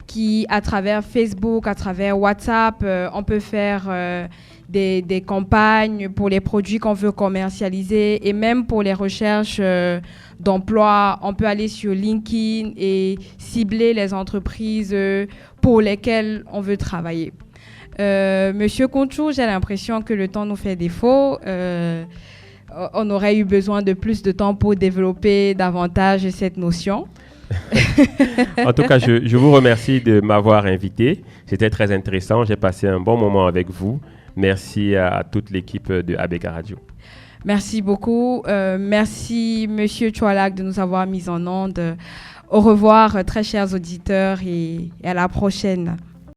qui, à travers Facebook, à travers WhatsApp, on peut faire des campagnes pour les produits qu'on veut commercialiser et même pour les recherches d'emploi. On peut aller sur LinkedIn et cibler les entreprises pour lesquelles on veut travailler. Monsieur Conchou, j'ai l'impression que le temps nous fait défaut. On aurait eu besoin de plus de temps pour développer davantage cette notion. En tout cas, je vous remercie de m'avoir invité. C'était très intéressant. J'ai passé un bon moment avec vous. Merci à toute l'équipe de ABK Radio. Merci beaucoup. Merci, Monsieur Choualak, de nous avoir mis en onde. Au revoir, très chers auditeurs, et à la prochaine.